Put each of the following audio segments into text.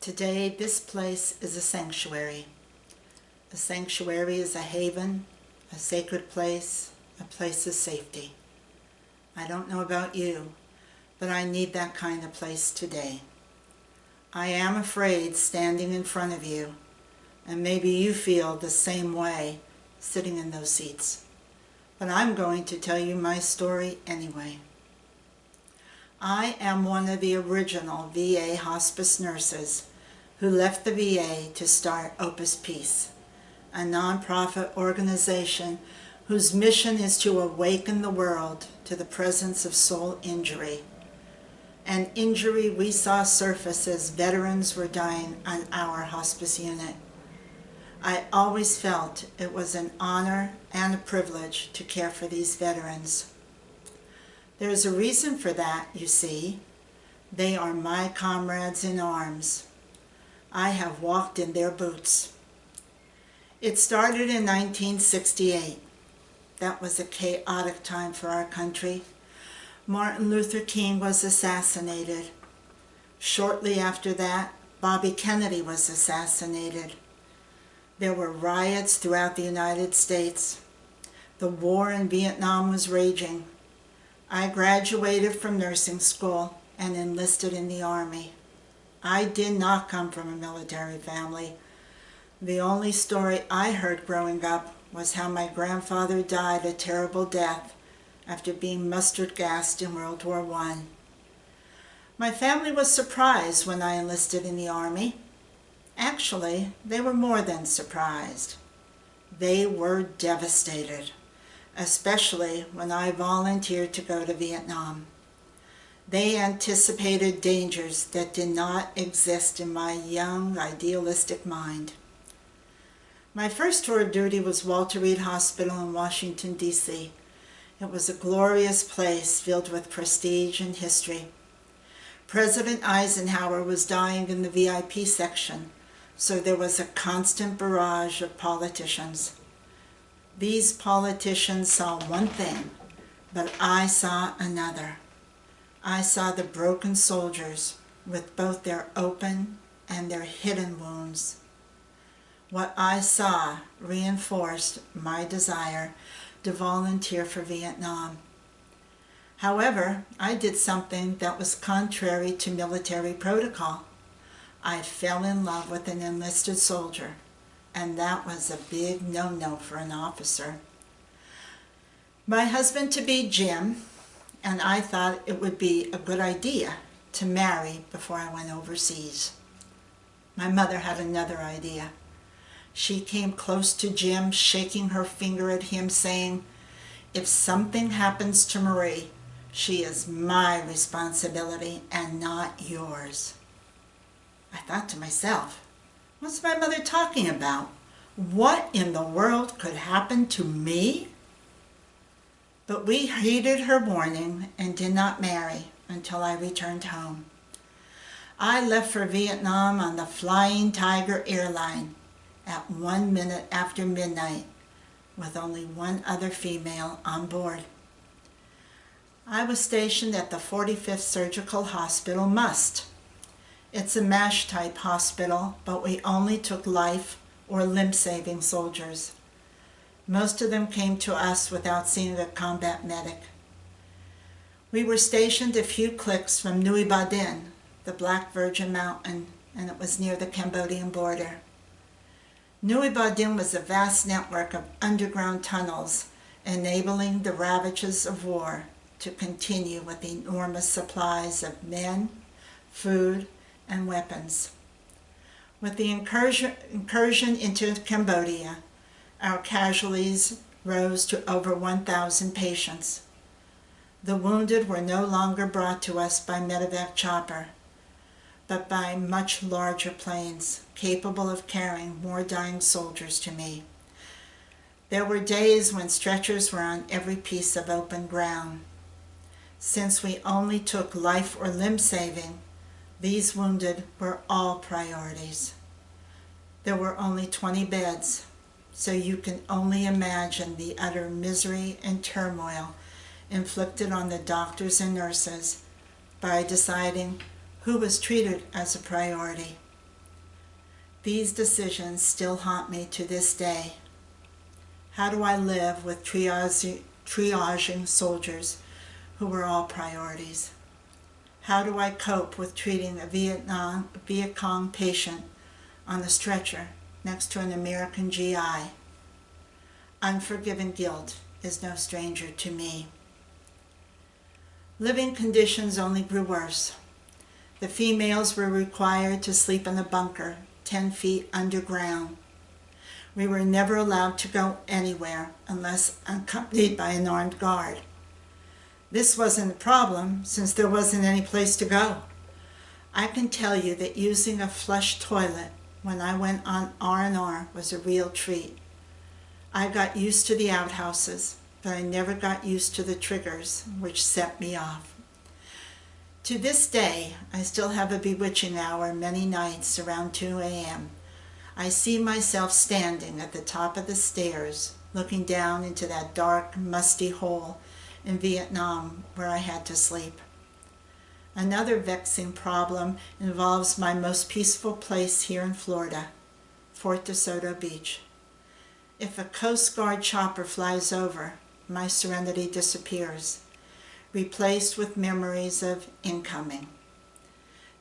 Today, this place is a sanctuary. A sanctuary is a haven, a sacred place, a place of safety. I don't know about you, but I need that kind of place today. I am afraid standing in front of you, and maybe you feel the same way sitting in those seats. But I'm going to tell you my story anyway. I am one of the original VA hospice nurses who left the VA to start Opus Peace, a nonprofit organization whose mission is to awaken the world to the presence of soul injury, an injury we saw surface as veterans were dying on our hospice unit. I always felt it was an honor and a privilege to care for these veterans. There's a reason for that, you see. They are my comrades in arms. I have walked in their boots. It started in 1968. That was a chaotic time for our country. Martin Luther King was assassinated. Shortly after that, Bobby Kennedy was assassinated. There were riots throughout the United States. The war in Vietnam was raging. I graduated from nursing school and enlisted in the Army. I did not come from a military family. The only story I heard growing up was how my grandfather died a terrible death after being mustard gassed in World War I. My family was surprised when I enlisted in the Army. Actually, they were more than surprised. They were devastated, especially when I volunteered to go to Vietnam. They anticipated dangers that did not exist in my young, idealistic mind. My first tour of duty was Walter Reed Hospital in Washington, D.C. It was a glorious place filled with prestige and history. President Eisenhower was dying in the VIP section, so there was a constant barrage of politicians. These politicians saw one thing, but I saw another. I saw the broken soldiers with both their open and their hidden wounds. What I saw reinforced my desire to volunteer for Vietnam. However, I did something that was contrary to military protocol. I fell in love with an enlisted soldier, and that was a big no-no for an officer. My husband-to-be, Jim, and I thought it would be a good idea to marry before I went overseas. My mother had another idea. She came close to Jim, shaking her finger at him, saying, "If something happens to Marie, she is my responsibility and not yours." I thought to myself, what's my mother talking about? What in the world could happen to me? But we heeded her warning and did not marry until I returned home. I left for Vietnam on the Flying Tiger airline at 1 minute after midnight with only one other female on board. I was stationed at the 45th Surgical Hospital, Must. It's a MASH type hospital, but we only took life or limb-saving soldiers. Most of them came to us without seeing a combat medic. We were stationed a few clicks from Nguyen Ba Dinh, the Black Virgin Mountain, and it was near the Cambodian border. Nguyen Ba Dinh was a vast network of underground tunnels enabling the ravages of war to continue with enormous supplies of men, food, and weapons. With the incursion into Cambodia, our casualties rose to over 1,000 patients. The wounded were no longer brought to us by medevac chopper, but by much larger planes capable of carrying more dying soldiers to me. There were days when stretchers were on every piece of open ground. Since we only took life or limb saving, these wounded were all priorities. There were only 20 beds, so you can only imagine the utter misery and turmoil inflicted on the doctors and nurses by deciding who was treated as a priority. These decisions still haunt me to this day. How do I live with triaging soldiers who were all priorities? How do I cope with treating a Viet Cong patient on the stretcher next to an American GI? Unforgiven guilt is no stranger to me. Living conditions only grew worse. The females were required to sleep in a bunker 10 feet underground. We were never allowed to go anywhere unless accompanied by an armed guard. This wasn't a problem since there wasn't any place to go. I can tell you that using a flush toilet when I went on R&R was a real treat. I got used to the outhouses, but I never got used to the triggers, which set me off. To this day, I still have a bewitching hour many nights around 2 a.m. I see myself standing at the top of the stairs, looking down into that dark, musty hole in Vietnam where I had to sleep. Another vexing problem involves my most peaceful place here in Florida, Fort DeSoto Beach. If a Coast Guard chopper flies over, my serenity disappears, replaced with memories of incoming.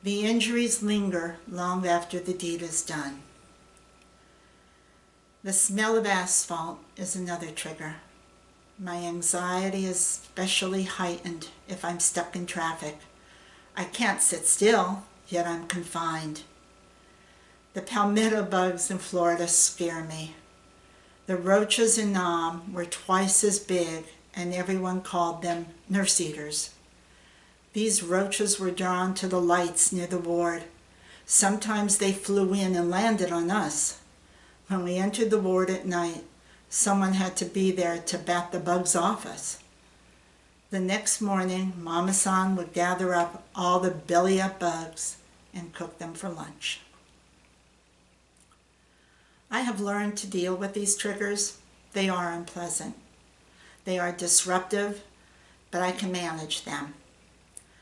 The injuries linger long after the deed is done. The smell of asphalt is another trigger. My anxiety is especially heightened if I'm stuck in traffic. I can't sit still, yet I'm confined. The palmetto bugs in Florida scare me. The roaches in Nam were twice as big, and everyone called them nurse eaters. These roaches were drawn to the lights near the ward. Sometimes they flew in and landed on us. When we entered the ward at night, someone had to be there to bat the bugs off us. The next morning, Mama-san would gather up all the belly-up bugs and cook them for lunch. I have learned to deal with these triggers. They are unpleasant. They are disruptive, but I can manage them.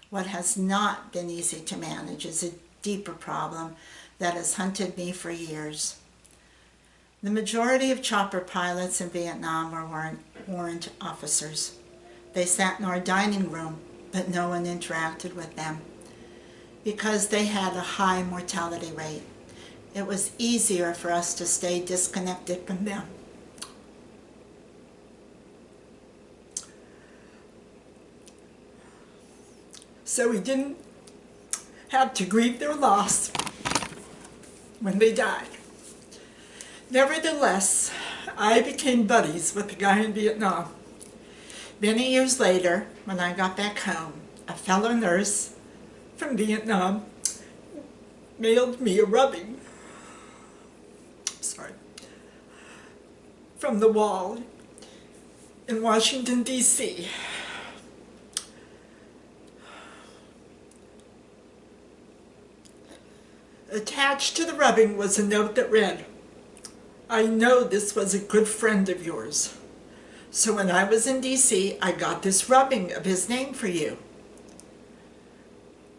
What has not been easy to manage is a deeper problem that has hunted me for years. The majority of chopper pilots in Vietnam were warrant officers. They sat in our dining room, but no one interacted with them because they had a high mortality rate. It was easier for us to stay disconnected from them. So we didn't have to grieve their loss when they died. Nevertheless, I became buddies with the guy in Vietnam. Many years later, when I got back home, a fellow nurse from Vietnam mailed me a rubbing from the wall in Washington, D.C. Attached to the rubbing was a note that read, "I know this was a good friend of yours. So when I was in D.C., I got this rubbing of his name for you."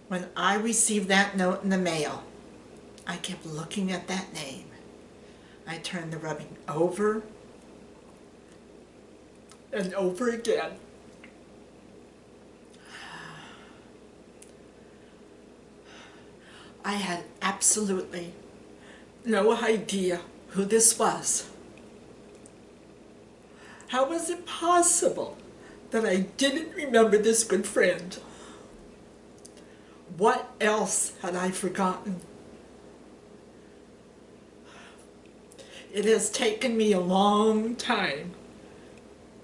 When I received that note in the mail, I kept looking at that name. I turned the rubbing over and over again. I had absolutely no idea who this was. How was it possible that I didn't remember this good friend? What else had I forgotten? It has taken me a long time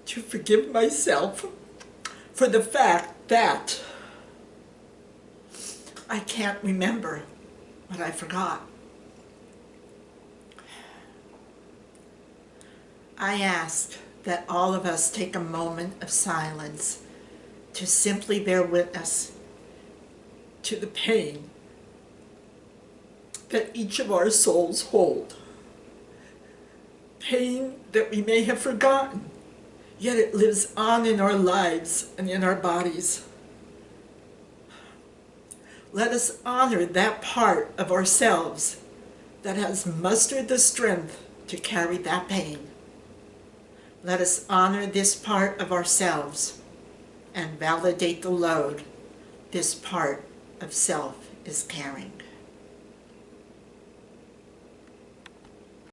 to forgive myself for the fact that I can't remember what I forgot. I ask that all of us take a moment of silence to simply bear witness to the pain that each of our souls hold. Pain that we may have forgotten, yet it lives on in our lives and in our bodies. Let us honor that part of ourselves that has mustered the strength to carry that pain. Let us honor this part of ourselves and validate the load this part of self is carrying.